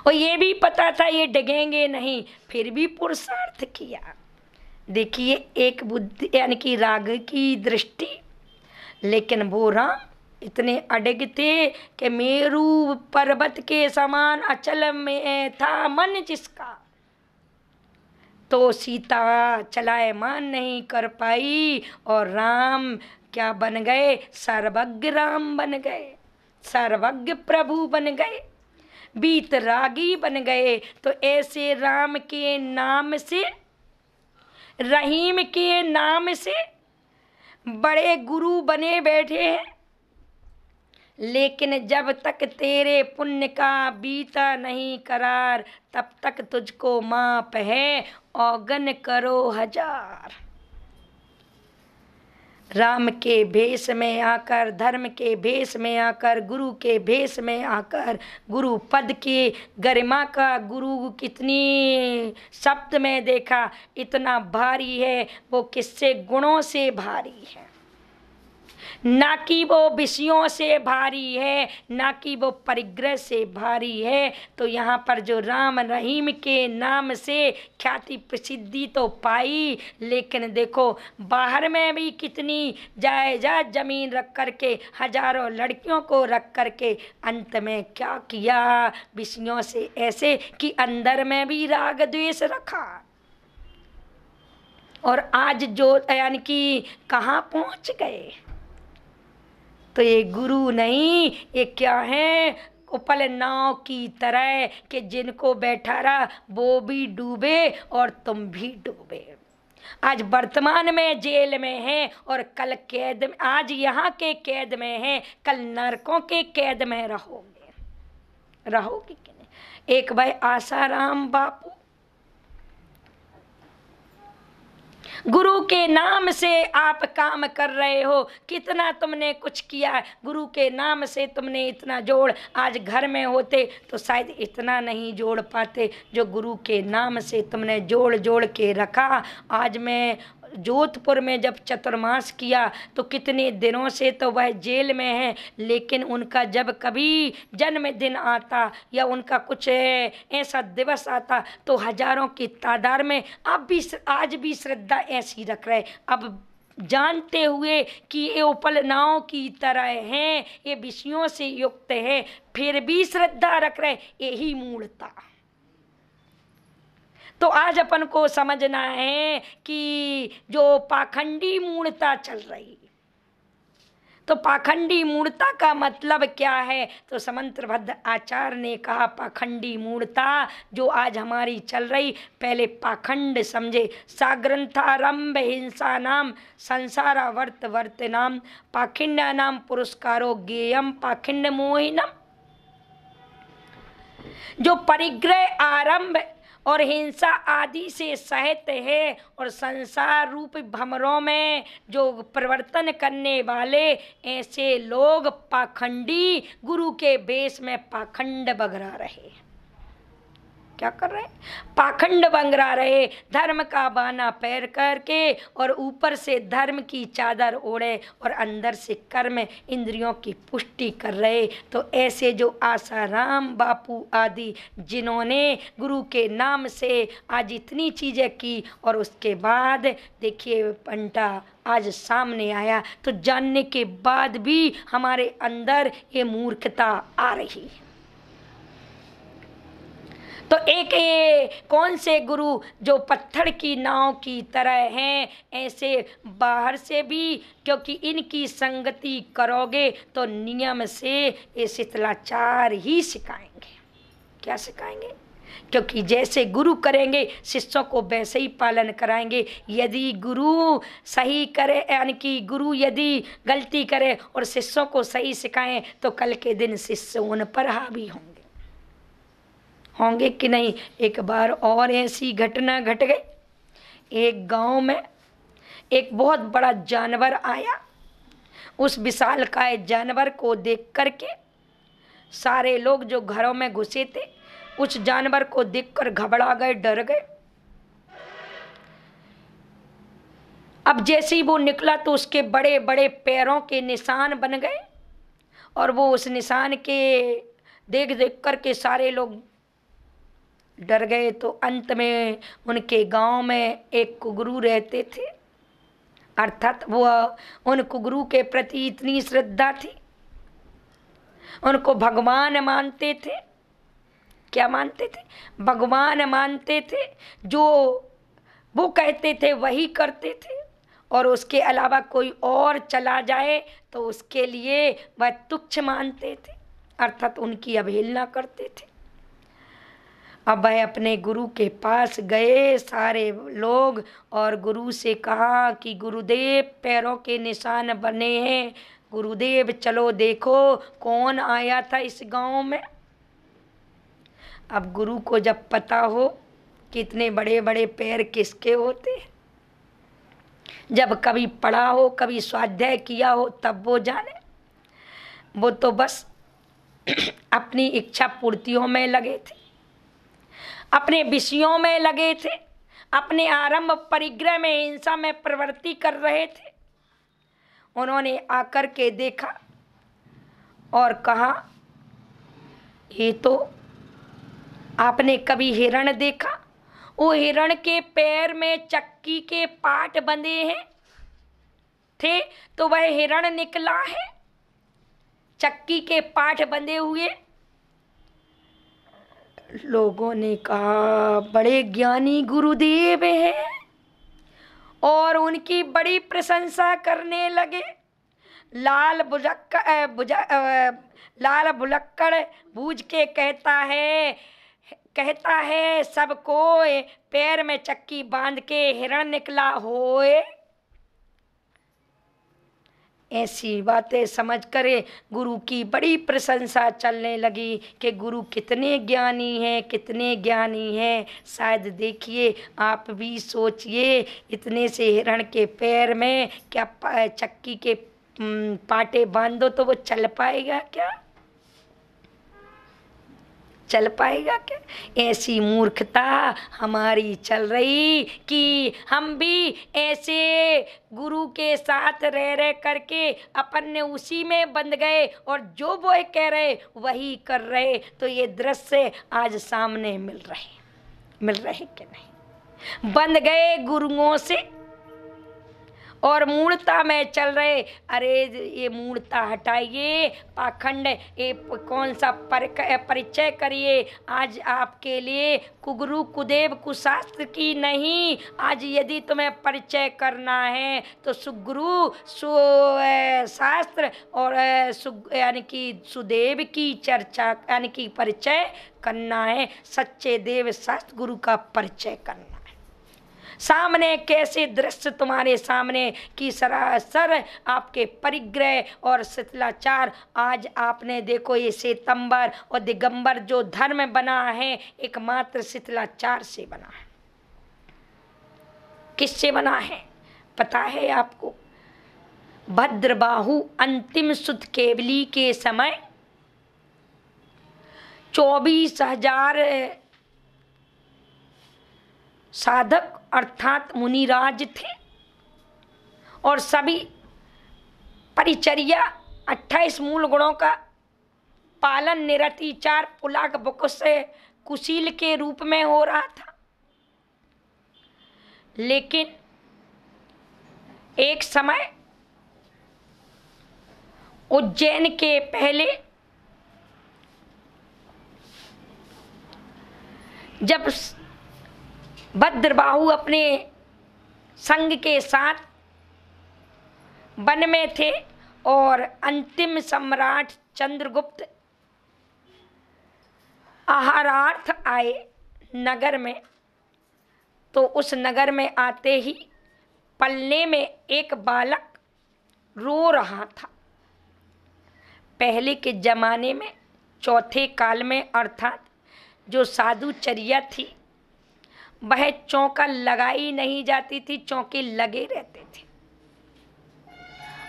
और ये भी पता था ये डिगेंगे नहीं, फिर भी पुरुषार्थ किया। देखिए एक बुद्धि यानी कि राग की दृष्टि, लेकिन वो राम इतने अडिग थे कि मेरू पर्वत के समान अचल में था मन जिसका, तो सीता चलायमान नहीं कर पाई और राम क्या बन गए, सर्वज्ञ राम बन गए, सर्वज्ञ प्रभु बन गए, बीतरागी बन गए। तो ऐसे राम के नाम से, रहीम के नाम से बड़े गुरु बने बैठे हैं, लेकिन जब तक तेरे पुण्य का बीता नहीं करार, तब तक तुझको माप है औगन करो हजार। राम के भेष में आकर, धर्म के भेष में आकर, गुरु के भेष में आकर, गुरु पद की गरिमा का गुरु कितनी शब्द में देखा, इतना भारी है वो किससे, गुणों से भारी है, ना कि वो विषयों से भारी है, ना कि वो परिग्रह से भारी है। तो यहाँ पर जो राम रहीम के नाम से ख्याति प्रसिद्धि तो पाई, लेकिन देखो बाहर में भी कितनी जायदाद जमीन रख करके, हजारों लड़कियों को रख करके, अंत में क्या किया, विषयों से ऐसे कि अंदर में भी राग द्वेष रखा। और आज जो यानी कि कहाँ पहुँच गए। तो ये गुरु नहीं, ये क्या है, उपल नाव की तरह कि जिनको बैठा रहा वो भी डूबे और तुम भी डूबे। आज वर्तमान में जेल में है और कल कैद में, आज यहाँ के कैद में है, कल नरकों के कैद में रहोगे, रहोगे कि नहीं। एक भाई आसाराम बापू गुरु के नाम से आप काम कर रहे हो, कितना तुमने कुछ किया, गुरु के नाम से तुमने इतना जोड़, आज घर में होते तो शायद इतना नहीं जोड़ पाते जो गुरु के नाम से तुमने जोड़ जोड़ के रखा। आज मैं जोधपुर में जब चतुर्मास किया तो कितने दिनों से तो वह जेल में है, लेकिन उनका जब कभी जन्मदिन आता या उनका कुछ ऐसा दिवस आता तो हजारों की तादाद में अब भी आज भी श्रद्धा ऐसी रख रहे। अब जानते हुए कि ये उपल नाव की तरह हैं, ये विषयों से युक्त है, फिर भी श्रद्धा रख रहे, यही मूलता। तो आज अपन को समझना है कि जो पाखंडी मूढ़ता चल रही, तो पाखंडी मूढ़ता का मतलब क्या है, तो समंत्रभद्र आचार्य ने कहा पाखंडी मूढ़ता जो आज हमारी चल रही, पहले पाखंड समझे। साग्रंथारंभ हिंसा नाम संसारावर्त वर्त नाम पाखिंडा नाम पुरस्कारो गेयम पाखिंड मोहिनम। जो परिग्रह आरंभ और हिंसा आदि से सहित है और संसार रूप भंवरों में जो परिवर्तन करने वाले ऐसे लोग पाखंडी गुरु के बेस में पाखंड बगरा रहे। क्या कर रहे, पाखंड बंगरा रहे, धर्म का बाना पैर करके और ऊपर से धर्म की चादर ओढ़े और अंदर से कर्म इंद्रियों की पुष्टि कर रहे। तो ऐसे जो आसाराम बापू आदि जिन्होंने गुरु के नाम से आज इतनी चीज़ें की और उसके बाद देखिए पंटा आज सामने आया, तो जानने के बाद भी हमारे अंदर ये मूर्खता आ रही है। तो एक कौन से गुरु जो पत्थर की नाव की तरह हैं, ऐसे बाहर से भी, क्योंकि इनकी संगति करोगे तो नियम से ये शिथिलाचार ही सिखाएंगे। क्या सिखाएंगे, क्योंकि जैसे गुरु करेंगे शिष्यों को वैसे ही पालन कराएंगे। यदि गुरु सही करे यानी कि गुरु यदि गलती करे और शिष्यों को सही सिखाएं तो कल के दिन शिष्य उन पर हावी होंगे कि नहीं। एक बार और ऐसी घटना घट गई। एक गांव में एक बहुत बड़ा जानवर आया। उस विशालकाय जानवर को देख करके सारे लोग जो घरों में घुसे थे उस जानवर को देखकर घबरा गए, डर गए। अब जैसे ही वो निकला तो उसके बड़े बड़े पैरों के निशान बन गए और वो उस निशान के देख देख करके सारे लोग डर गए। तो अंत में उनके गांव में एक कुगरू रहते थे, अर्थात वो उन कुगरू के प्रति इतनी श्रद्धा थी, उनको भगवान मानते थे। क्या मानते थे? भगवान मानते थे। जो वो कहते थे वही करते थे, और उसके अलावा कोई और चला जाए तो उसके लिए वह तुच्छ मानते थे, अर्थात उनकी अवहेलना करते थे। अब वह अपने गुरु के पास गए सारे लोग, और गुरु से कहा कि गुरुदेव पैरों के निशान बने हैं, गुरुदेव चलो देखो कौन आया था इस गांव में। अब गुरु को जब पता हो कितने बड़े बड़े पैर किसके होते हैं, जब कभी पढ़ा हो कभी स्वाध्याय किया हो तब वो जाने। वो तो बस अपनी इच्छा पूर्तियों में लगे थे, अपने विषयों में लगे थे, अपने आरंभ परिग्रह में हिंसा में प्रवृत्ति कर रहे थे। उन्होंने आकर के देखा और कहा, ये तो आपने कभी हिरण देखा? वो हिरण के पैर में चक्की के पाट बंधे हैं थे, तो वह हिरण निकला है, चक्की के पाट बंधे हुए। लोगों ने कहा बड़े ज्ञानी गुरुदेव हैं, और उनकी बड़ी प्रशंसा करने लगे। लाल भुलक्कड़ बूझ के कहता है सबको पैर में चक्की बांध के हिरण निकला होए। ऐसी बातें समझ कर गुरु की बड़ी प्रशंसा चलने लगी कि गुरु कितने ज्ञानी हैं, कितने ज्ञानी हैं। शायद देखिए आप भी सोचिए, इतने से हिरण के पैर में क्या चक्की के पाटे बांधो तो वो चल पाएगा क्या? चल पाएगा क्या? ऐसी मूर्खता हमारी चल रही कि हम भी ऐसे गुरु के साथ रह करके अपन ने उसी में बंध गए, और जो वो कह रहे वही कर रहे। तो ये दृश्य आज सामने मिल रहे कि नहीं? बंध गए गुरुओं से और मूढ़ता में चल रहे। अरे ये मूढ़ता हटाइए, पाखंड ये कौन सा परिचय करिए। आज आपके लिए कुगुरु कुदेव कुशास्त्र की नहीं, आज यदि तुम्हें परिचय करना है तो सुगुरु शास्त्र और यानी कि सुदेव की चर्चा यानी कि परिचय करना है। सच्चे देव शास्त्र गुरु का परिचय करना। सामने कैसे दृश्य तुम्हारे सामने कि सरासर आपके परिग्रह और शिथिलाचार। आज आपने देखो ये श्वेतंबर और दिगंबर जो धर्म बना है एकमात्र शिथिलाचार से बना है। किससे बना है पता है आपको? भद्रबाहु अंतिम सुध केवली के समय 24,000 साधक अर्थात मुनिराज थे, और सभी परिचर्या 28 मूल गुणों का पालन निरतिचार पुलाक बुक से कुशील के रूप में हो रहा था। लेकिन एक समय उज्जैन के पहले जब भद्रबाहु अपने संग के साथ वन में थे और अंतिम सम्राट चंद्रगुप्त आहारार्थ आए नगर में, तो उस नगर में आते ही पलने में एक बालक रो रहा था। पहले के जमाने में चौथे काल में अर्थात जो साधुचर्या थी वह चौका लगाई नहीं जाती थी, चौके लगे रहते थे।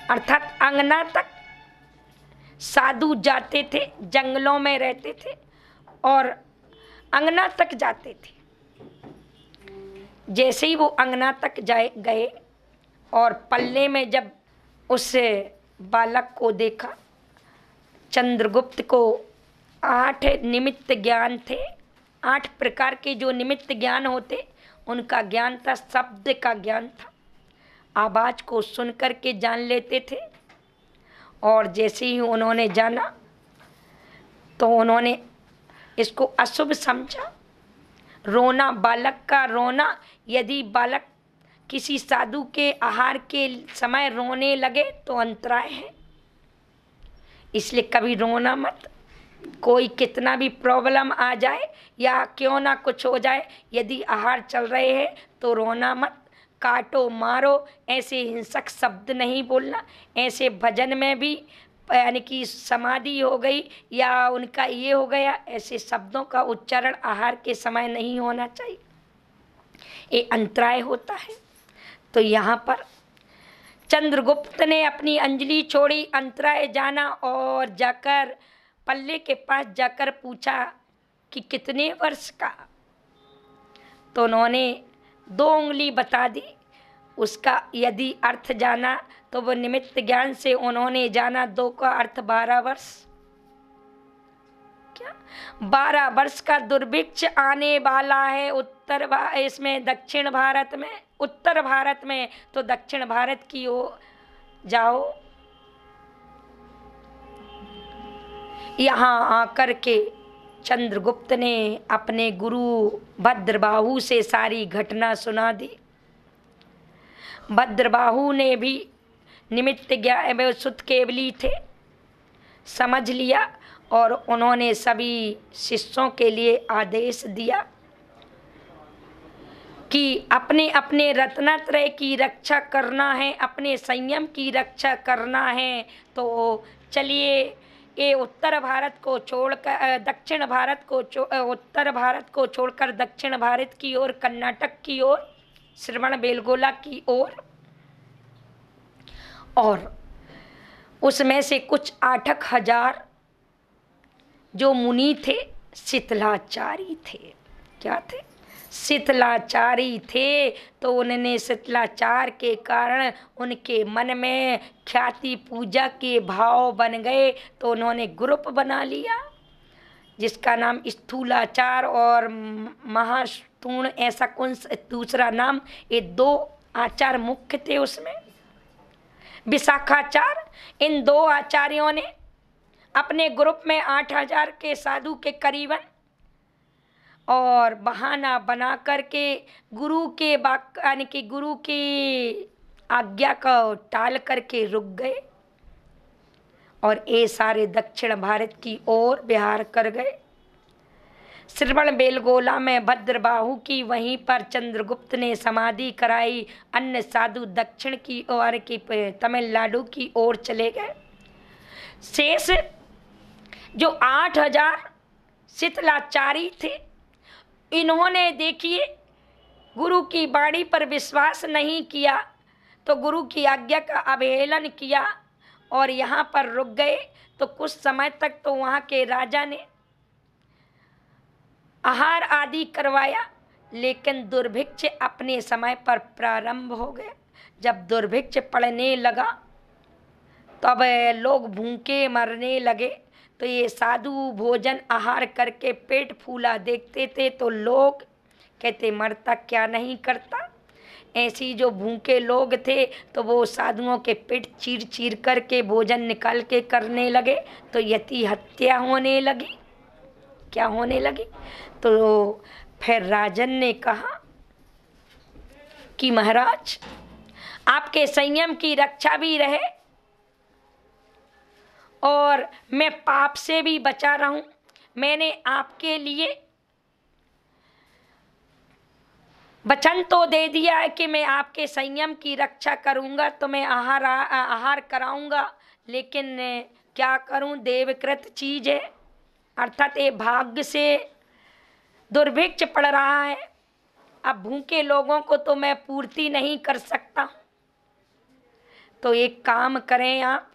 अर्थात अंगना तक साधु जाते थे, जंगलों में रहते थे और अंगना तक जाते थे। जैसे ही वो अंगना तक गए और पल्ले में जब उस बालक को देखा, चंद्रगुप्त को 8 निमित्त ज्ञान थे 8 प्रकार के जो निमित्त ज्ञान होते, उनका ज्ञान था, शब्द का ज्ञान था। आवाज को सुन करके जान लेते थे, और जैसे ही उन्होंने जाना तो उन्होंने इसको अशुभ समझा। रोना, बालक का रोना, यदि बालक किसी साधु के आहार के समय रोने लगे तो अंतराय है, इसलिए कभी रोना मत। कोई कितना भी प्रॉब्लम आ जाए या क्यों ना कुछ हो जाए, यदि आहार चल रहे हैं तो रोना मत। काटो, मारो, ऐसे हिंसक शब्द नहीं बोलना। ऐसे भजन में भी यानी कि समाधि हो गई या उनका ये हो गया, ऐसे शब्दों का उच्चारण आहार के समय नहीं होना चाहिए, ये अंतराय होता है। तो यहाँ पर चंद्रगुप्त ने अपनी अंजलि छोड़ी, अंतराय जाना और जाकर पल्ले के पास जाकर पूछा कि कितने वर्ष का। तो उन्होंने 2 उंगली बता दी। उसका यदि अर्थ जाना तो वो निमित्त ज्ञान से उन्होंने जाना 2 का अर्थ 12 वर्ष। क्या 12 वर्ष का दुर्भिक्ष आने वाला है इसमें दक्षिण भारत में, उत्तर भारत में। तो दक्षिण भारत की ओर जाओ। यहाँ आकर के चंद्रगुप्त ने अपने गुरु भद्रबाहु से सारी घटना सुना दी। भद्रबाहु ने भी निमित्त ज्ञान सुत केवली थे, समझ लिया, और उन्होंने सभी शिष्यों के लिए आदेश दिया कि अपने अपने रत्नत्रय की रक्षा करना है, अपने संयम की रक्षा करना है। तो चलिए, ये उत्तर भारत को छोड़कर दक्षिण भारत को उत्तर भारत को छोड़कर दक्षिण भारत की ओर, कर्नाटक की ओर, श्रवणबेलगोला की ओर, और उसमें से कुछ 8,000 जो मुनि थे शीतलाचारी थे। क्या थे? शीतलाचारी थे। तो उन्होंने शीतलाचार के कारण उनके मन में ख्याति पूजा के भाव बन गए। तो उन्होंने ग्रुप बना लिया जिसका नाम स्थूलाचार और महास्तूण, ऐसा कौन दूसरा नाम, ये 2 आचार मुख्य थे उसमें, विशाखाचार। इन 2 आचार्यों ने अपने ग्रुप में 8,000 के साधु के करीबन, और बहाना बना करके गुरु के यानी कि गुरु की आज्ञा को टाल करके रुक गए, और ये सारे दक्षिण भारत की ओर विहार कर गए। श्रवणबेलगोला में भद्रबाहु की, वहीं पर चंद्रगुप्त ने समाधि कराई। अन्य साधु दक्षिण की ओर की तमिलनाडु की ओर चले गए। शेष जो 8,000 शीतलाचारी थे, इन्होंने देखिए गुरु की वाणी पर विश्वास नहीं किया, तो गुरु की आज्ञा का अवहेलन किया और यहाँ पर रुक गए। तो कुछ समय तक तो वहाँ के राजा ने आहार आदि करवाया, लेकिन दुर्भिक्ष अपने समय पर प्रारंभ हो गए। जब दुर्भिक्ष पड़ने लगा तब लोग भूखे मरने लगे। तो ये साधु भोजन आहार करके पेट फूला देखते थे, तो लोग कहते मरता क्या नहीं करता। ऐसी जो भूखे लोग थे तो वो साधुओं के पेट चीर चीर करके भोजन निकाल के करने लगे। तो यति हत्या होने लगी। क्या होने लगी? तो फिर राजन ने कहा कि महाराज, आपके संयम की रक्षा भी रहे और मैं पाप से भी बचा रहूं। मैंने आपके लिए वचन तो दे दिया है कि मैं आपके संयम की रक्षा करूंगा, तो मैं आहार कराऊंगा, लेकिन क्या करूं, देवकृत चीज है, अर्थात ये भाग्य से दुर्भिक्ष पड़ रहा है। अब भूखे लोगों को तो मैं पूर्ति नहीं कर सकता। तो एक काम करें आप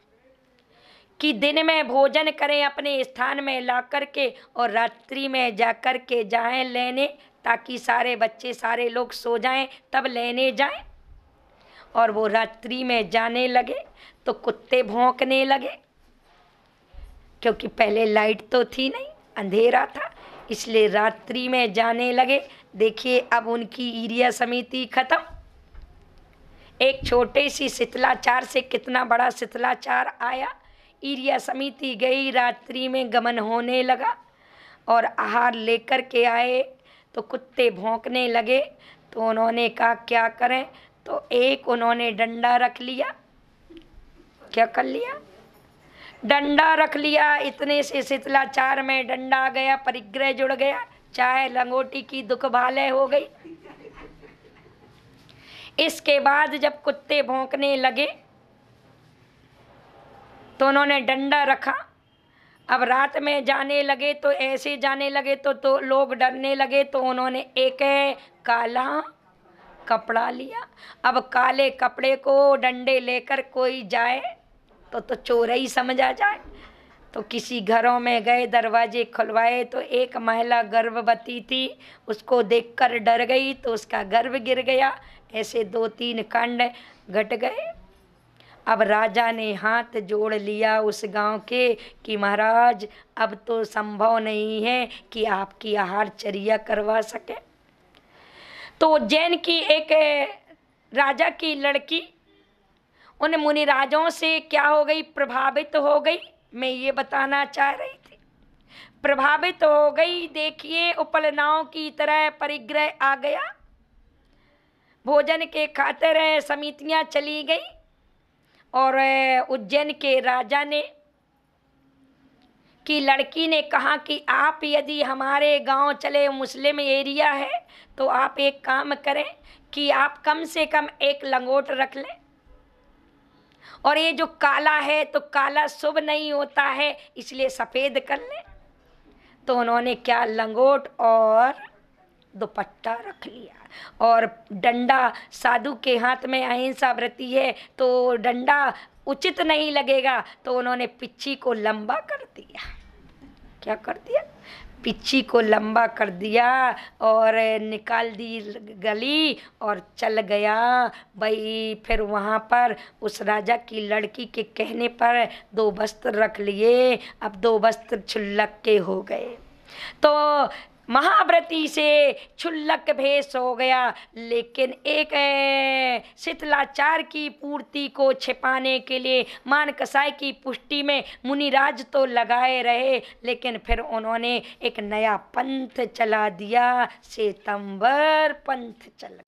कि दिन में भोजन करें अपने स्थान में ला करके, और रात्रि में जा कर के जाएं लेने, ताकि सारे बच्चे सारे लोग सो जाएं तब लेने जाएं। और वो रात्रि में जाने लगे तो कुत्ते भौंकने लगे, क्योंकि पहले लाइट तो थी नहीं, अंधेरा था। इसलिए रात्रि में जाने लगे। देखिए अब उनकी ईर्ष्या समिति खत्म। एक छोटे सी शिथिलाचार से कितना बड़ा शिथिलाचार आया। ईर्ष्या समिति गई, रात्रि में गमन होने लगा और आहार लेकर के आए तो कुत्ते भौंकने लगे। तो उन्होंने कहा क्या करें, तो एक उन्होंने डंडा रख लिया। क्या कर लिया? डंडा रख लिया। इतने से शिथिलाचार में डंडा आ गया, परिग्रह जुड़ गया, चाहे लंगोटी की दुख भाले हो गई। इसके बाद जब कुत्ते भौंकने लगे तो उन्होंने डंडा रखा। अब रात में जाने लगे तो ऐसे जाने लगे तो लोग डरने लगे। तो उन्होंने एक काला कपड़ा लिया। अब काले कपड़े को डंडे लेकर कोई जाए तो चोर ही समझा जाए। तो किसी घरों में गए, दरवाजे खुलवाए तो एक महिला गर्भवती थी, उसको देखकर डर गई तो उसका गर्भ गिर गया। ऐसे 2-3 कांड घट गए। अब राजा ने हाथ जोड़ लिया उस गांव के कि महाराज अब तो संभव नहीं है कि आपकी आहारचर्या करवा सके। तो उज्जैन की एक राजा की लड़की उन मुनिराजों से क्या हो गई, प्रभावित हो गई। मैं ये बताना चाह रही थी, प्रभावित हो गई। देखिए उपलनाओं की तरह परिग्रह आ गया। भोजन के खातिर समितियां चली गई और उज्जैन के राजा ने की लड़की ने कहा कि आप यदि हमारे गांव चले, मुस्लिम एरिया है, तो आप एक काम करें कि आप कम से कम एक लंगोट रख लें। और ये जो काला है तो काला शुभ नहीं होता है, इसलिए सफ़ेद कर लें। तो उन्होंने क्या, लंगोट और दुपट्टा रख लिया और डंडा। साधु के हाथ में अहिंसा व्रती है तो डंडा उचित नहीं लगेगा, तो उन्होंने पिच्ची को लंबा कर दिया। क्या कर दिया? पिच्ची को लंबा कर दिया और निकाल दी गली और चल गया भाई। फिर वहाँ पर उस राजा की लड़की के कहने पर 2 वस्त्र रख लिए। अब 2 वस्त्र क्षुल्लक के हो गए। तो महाव्रती से क्षुल्लक भेष हो गया। लेकिन एक शिथिलाचार की पूर्ति को छिपाने के लिए मान कसाई की पुष्टि में मुनिराज तो लगाए रहे, लेकिन फिर उन्होंने एक नया पंथ चला दिया, श्वेतांबर पंथ चला।